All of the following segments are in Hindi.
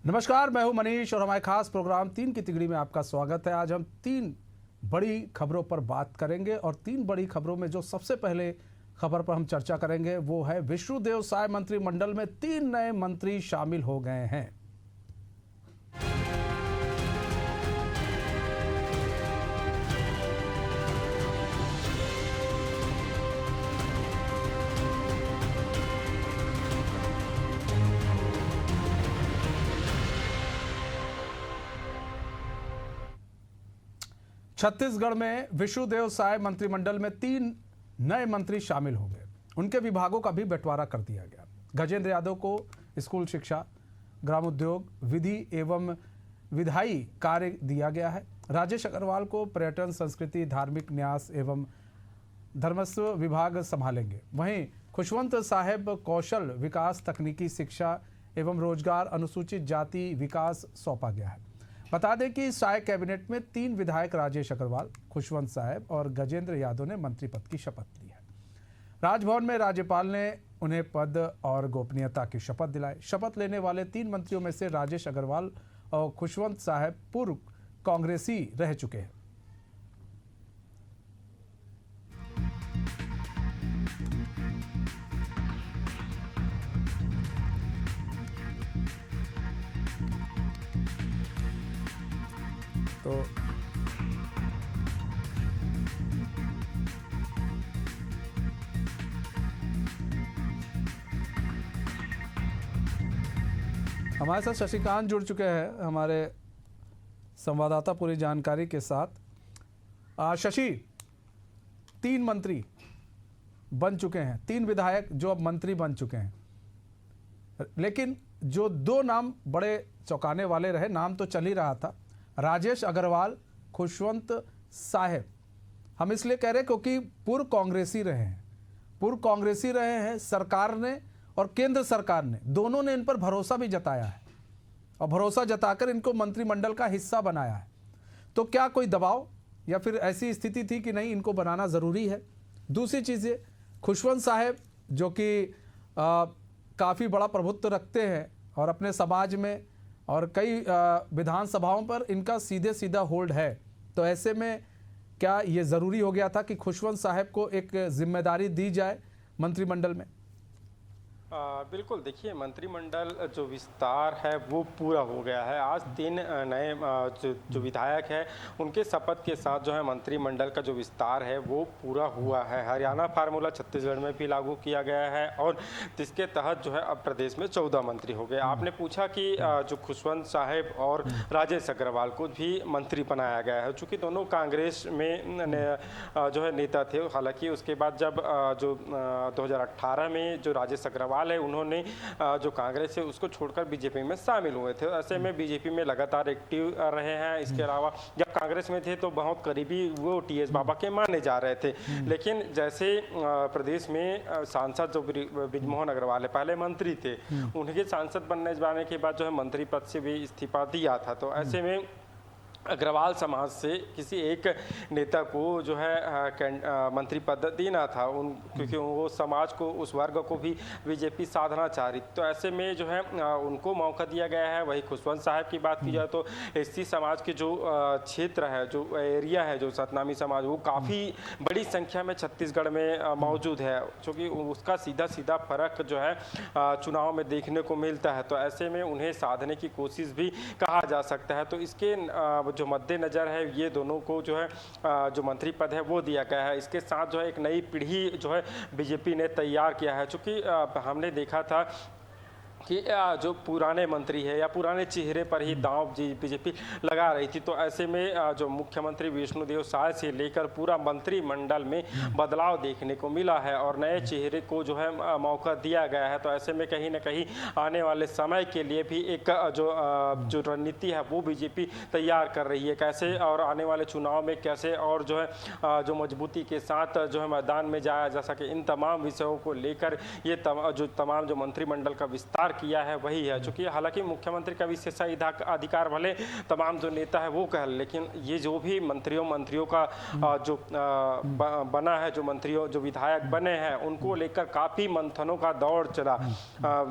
नमस्कार, मैं हूं मनीष और हमारे खास प्रोग्राम 3 की तिगड़ी में आपका स्वागत है। आज हम 3 बड़ी खबरों पर बात करेंगे और 3 बड़ी खबरों में जो सबसे पहले खबर पर हम चर्चा करेंगे वो है विष्णुदेव साय मंत्रिमंडल में 3 नए मंत्री शामिल हो गए हैं। छत्तीसगढ़ में विष्णुदेव साय मंत्रिमंडल में 3 नए मंत्री शामिल हो गए। उनके विभागों का भी बंटवारा कर दिया गया। गजेंद्र यादव को स्कूल शिक्षा, ग्रामोद्योग, विधि एवं विधायी कार्य दिया गया है। राजेश अग्रवाल को पर्यटन, संस्कृति, धार्मिक न्यास एवं धर्मस्व विभाग संभालेंगे। वहीं खुशवंत साहेब कौशल विकास, तकनीकी शिक्षा एवं रोजगार, अनुसूचित जाति विकास सौंपा गया है। बता दें कि साय कैबिनेट में 3 विधायक राजेश अग्रवाल, खुशवंत साहेब और गजेंद्र यादव ने मंत्री पद की शपथ ली है। राजभवन में राज्यपाल ने उन्हें पद और गोपनीयता की शपथ दिलाई। शपथ लेने वाले 3 मंत्रियों में से राजेश अग्रवाल और खुशवंत साहेब पूर्व कांग्रेसी रह चुके हैं। तो हमारे साथ शशिकांत जुड़ चुके हैं, हमारे संवाददाता पूरी जानकारी के साथ। शशि, 3 मंत्री बन चुके हैं, 3 विधायक जो अब मंत्री बन चुके हैं, लेकिन जो 2 नाम बड़े चौंकाने वाले रहे, नाम तो चल ही रहा था, राजेश अग्रवाल, खुशवंत साहेब। हम इसलिए कह रहे हैं क्योंकि पूर्व कांग्रेसी रहे हैं। सरकार ने और केंद्र सरकार ने दोनों ने इन पर भरोसा भी जताया है और भरोसा जताकर इनको मंत्रिमंडल का हिस्सा बनाया है। तो क्या कोई दबाव या फिर ऐसी स्थिति थी कि नहीं, इनको बनाना ज़रूरी है? दूसरी चीज़ ये, खुशवंत साहेब जो कि काफ़ी बड़ा प्रभुत्व रखते हैं और अपने समाज में और कई विधानसभाओं पर इनका सीधा होल्ड है, तो ऐसे में क्या ये ज़रूरी हो गया था कि खुशवंत साहब को एक जिम्मेदारी दी जाए मंत्रिमंडल में? बिल्कुल, देखिए मंत्रिमंडल जो विस्तार है वो पूरा हो गया है। आज 3 नए जो विधायक हैं उनके शपथ के साथ जो है मंत्रिमंडल का जो विस्तार है वो पूरा हुआ है। हरियाणा फार्मूला छत्तीसगढ़ में भी लागू किया गया है और जिसके तहत जो है अब प्रदेश में 14 मंत्री हो गए। आपने पूछा कि जो खुशवंत साहेब और राजेश अग्रवाल को भी मंत्री बनाया गया है, चूँकि दोनों कांग्रेस में जो है नेता थे। हालांकि उसके बाद जब जो 2018 में जो राजेश अग्रवाल है उन्होंने जो कांग्रेस है उसको छोड़कर बीजेपी में शामिल हुए थे। ऐसे में बीजेपी में लगातार एक्टिव रहे हैं। इसके अलावा जब कांग्रेस में थे तो बहुत करीबी वो टीएस बाबा के माने जा रहे थे, लेकिन जैसे प्रदेश में सांसद जो बृजमोहन अग्रवाल है पहले मंत्री थे, उनके सांसद बनने जाने के बाद जो है मंत्री पद से भी इस्तीफा दिया था। तो ऐसे में अग्रवाल समाज से किसी एक नेता को जो है मंत्री पद देना था क्योंकि वो समाज को, उस वर्ग को भी बीजेपी साधना चाह रही। तो ऐसे में जो है उनको मौका दिया गया है। वही खुशवंत साहब की बात की जाए तो एससी समाज के जो क्षेत्र है, जो एरिया है, जो सतनामी समाज, वो काफ़ी बड़ी संख्या में छत्तीसगढ़ में मौजूद है, क्योंकि उसका सीधा फर्क जो है चुनाव में देखने को मिलता है। तो ऐसे में उन्हें साधने की कोशिश भी कहा जा सकता है। तो इसके जो मद्देनजर है ये दोनों को जो है जो मंत्री पद है वो दिया गया है। इसके साथ जो है एक नई पीढ़ी जो है बीजेपी ने तैयार किया है, चूँकि हमने देखा था कि जो पुराने मंत्री है या पुराने चेहरे पर ही दांव बीजेपी लगा रही थी। तो ऐसे में जो मुख्यमंत्री विष्णुदेव साय से लेकर पूरा मंत्रिमंडल में बदलाव देखने को मिला है और नए चेहरे को जो है मौका दिया गया है। तो ऐसे में कहीं ना कहीं आने वाले समय के लिए भी एक जो रणनीति है वो बीजेपी तैयार कर रही है, कैसे और आने वाले चुनाव में कैसे और जो है जो मजबूती के साथ जो है मैदान में जाया जा सके। इन तमाम विषयों को लेकर ये जो तमाम जो मंत्रिमंडल का विस्तार किया है वही है। चूंकि हालांकि मुख्यमंत्री का विशेषाधिकार भले तमाम जो नेता है वो कह, लेकिन ये जो भी मंत्रियों का जो बना है, जो मंत्रियों जो विधायक बने हैं उनको लेकर काफी मंथनों का दौर चला।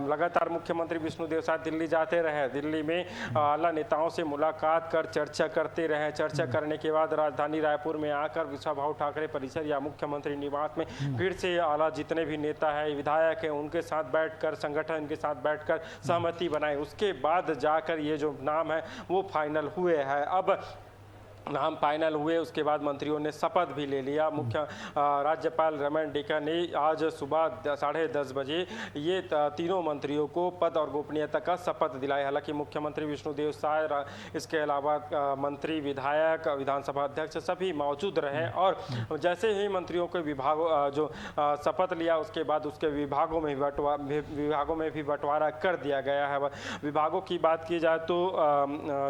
लगातार मुख्यमंत्री विष्णुदेव साय दिल्ली जाते रहे, दिल्ली में आला नेताओं से मुलाकात कर चर्चा करते रहे। चर्चा करने के बाद राजधानी रायपुर में आकर कुशाभाऊ ठाकरे परिसर या मुख्यमंत्री निवास में फिर से आला जितने भी नेता है, विधायक है, उनके साथ बैठकर, संगठन के साथ बैठकर सहमति बनाई। उसके बाद जाकर ये जो नाम है वो फाइनल हुए हैं। अब नाम फाइनल हुए, उसके बाद मंत्रियों ने शपथ भी ले लिया। राज्यपाल रमन डेका ने आज सुबह 10:30 बजे ये तीनों मंत्रियों को पद और गोपनीयता का शपथ दिलाया। हालांकि मुख्यमंत्री विष्णुदेव साय, इसके अलावा मंत्री, विधायक, विधानसभा अध्यक्ष सभी मौजूद रहे। और जैसे ही मंत्रियों के जो शपथ लिया उसके बाद उसके विभागों में भी बंटवारा कर दिया गया है। विभागों की बात की जाए तो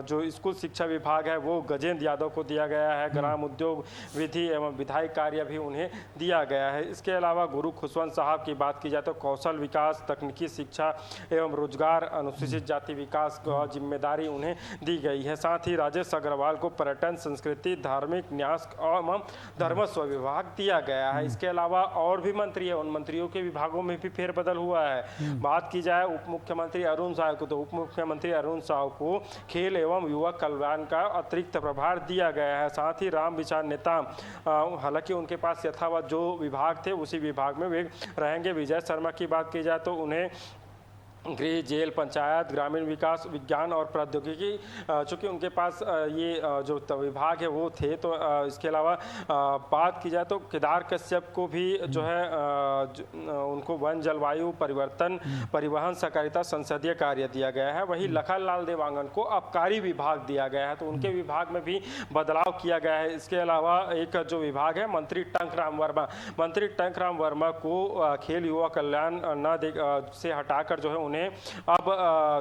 जो स्कूल शिक्षा विभाग है वो गजेंद्र यादव को दिया गया है। ग्राम उद्योग, विधि एवं विधायी कार्य भी उन्हें दिया गया है। इसके अलावा गुरु खुशवंत साहब की बात की जाए तो कौशल विकास, तकनीकी शिक्षा एवं रोजगार, अनुसूचित जाति विकास का जिम्मेदारी उन्हें दी गई है। साथ ही राजेश अग्रवाल को पर्यटन, संस्कृति, धार्मिक न्यास एवं धर्मस्व विभाग दिया गया है। इसके अलावा और भी मंत्री है, उन मंत्रियों के विभागों में भी फेरबदल हुआ है। बात की जाए उप मुख्यमंत्री अरुण साह को, तो उप मुख्यमंत्री अरुण साह को खेल एवं युवा कल्याण का अतिरिक्त प्रभार दिया गया है। साथ ही राम विचार नेता, हालांकि उनके पास यथावत जो विभाग थे उसी विभाग में वे रहेंगे। विजय शर्मा की बात की जाए तो उन्हें गृह, जेल, पंचायत, ग्रामीण विकास, विज्ञान और प्रौद्योगिकी, चूँकि उनके पास ये जो विभाग है वो थे। तो इसके अलावा बात की जाए तो केदार कश्यप को भी जो है उनको वन, जलवायु परिवर्तन, परिवहन, सहकारिता, संसदीय कार्य दिया गया है। वही लखन लाल देवांगन को आबकारी विभाग दिया गया है, तो उनके विभाग में भी बदलाव किया गया है। इसके अलावा एक जो विभाग है मंत्री टंकराम वर्मा को खेल, युवा कल्याण से हटाकर जो है अब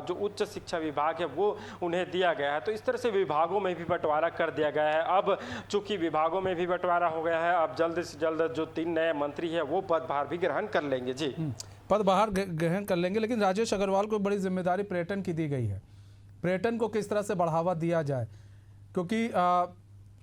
जो उच्च शिक्षा विभाग है वो उन्हें दिया गया है। तो इस तरह से विभागों में भी बंटवारा कर दिया गया है। अब चूंकि विभागों में भी बंटवारा हो गया है, अब जल्द से जल्द जो 3 नए मंत्री है वो पदभार भी ग्रहण कर लेंगे। जी, पदभार ग्रहण कर लेंगे। लेकिन राजेश अग्रवाल को बड़ी जिम्मेदारी पर्यटन की दी गई है। पर्यटन को किस तरह से बढ़ावा दिया जाए, क्योंकि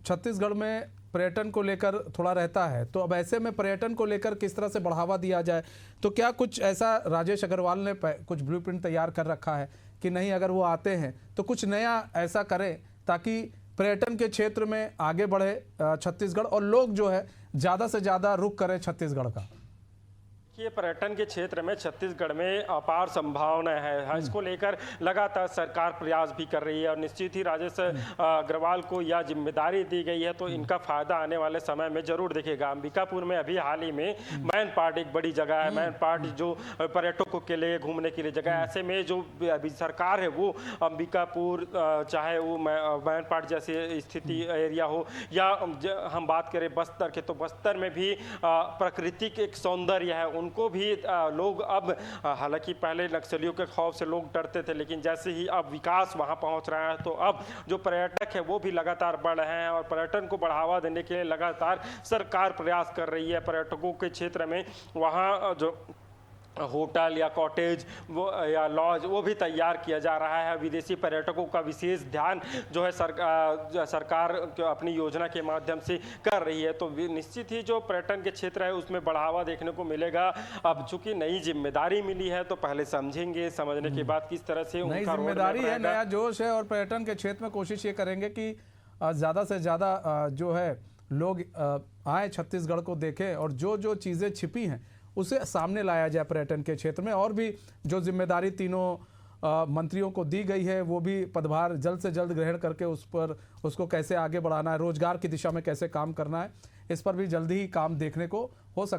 छत्तीसगढ़ में पर्यटन को लेकर थोड़ा रहता है, तो अब ऐसे में पर्यटन को लेकर किस तरह से बढ़ावा दिया जाए। तो क्या कुछ ऐसा राजेश अग्रवाल ने कुछ ब्लूप्रिंट तैयार कर रखा है कि नहीं, अगर वो आते हैं तो कुछ नया ऐसा करें ताकि पर्यटन के क्षेत्र में आगे बढ़े छत्तीसगढ़ और लोग जो है ज़्यादा से ज़्यादा रुख करें छत्तीसगढ़ का। ये पर्यटन के क्षेत्र में छत्तीसगढ़ में अपार संभावना है। इसको लेकर लगातार सरकार प्रयास भी कर रही है और निश्चित ही राजेश अग्रवाल को यह जिम्मेदारी दी गई है, तो इनका फायदा आने वाले समय में जरूर दिखेगा। अंबिकापुर में अभी हाल ही में मैन पार्ट एक बड़ी जगह है, मैन पार्ट जो पर्यटकों के लिए घूमने के लिए जगह है। ऐसे में जो अभी सरकार है वो अंबिकापुर, चाहे वो मैन पार्ट जैसे स्थिति एरिया हो, या हम बात करें बस्तर के, तो बस्तर में भी प्राकृतिक एक सौंदर्य है, उनको भी लोग अब, हालांकि पहले नक्सलियों के खौफ से लोग डरते थे, लेकिन जैसे ही अब विकास वहां पहुंच रहा है तो अब जो पर्यटक है वो भी लगातार बढ़ रहे हैं और पर्यटन को बढ़ावा देने के लिए लगातार सरकार प्रयास कर रही है। पर्यटकों के क्षेत्र में वहां जो होटल या कॉटेज वो या लॉज वो भी तैयार किया जा रहा है। विदेशी पर्यटकों का विशेष ध्यान जो है सरकार अपनी योजना के माध्यम से कर रही है। तो निश्चित ही जो पर्यटन के क्षेत्र है उसमें बढ़ावा देखने को मिलेगा। अब चूंकि नई जिम्मेदारी मिली है तो पहले समझेंगे, समझने के बाद किस तरह से नई जिम्मेदारी है, नया जोश है और पर्यटन के क्षेत्र में कोशिश ये करेंगे कि ज़्यादा से ज़्यादा जो है लोग आए छत्तीसगढ़ को देखें और जो जो चीज़ें छिपी हैं उसे सामने लाया जाए पर्यटन के क्षेत्र में। और भी जो जिम्मेदारी तीनों मंत्रियों को दी गई है वो भी पदभार जल्द से जल्द ग्रहण करके उसको कैसे आगे बढ़ाना है, रोजगार की दिशा में कैसे काम करना है, इस पर भी जल्दी ही काम देखने को हो सकता है।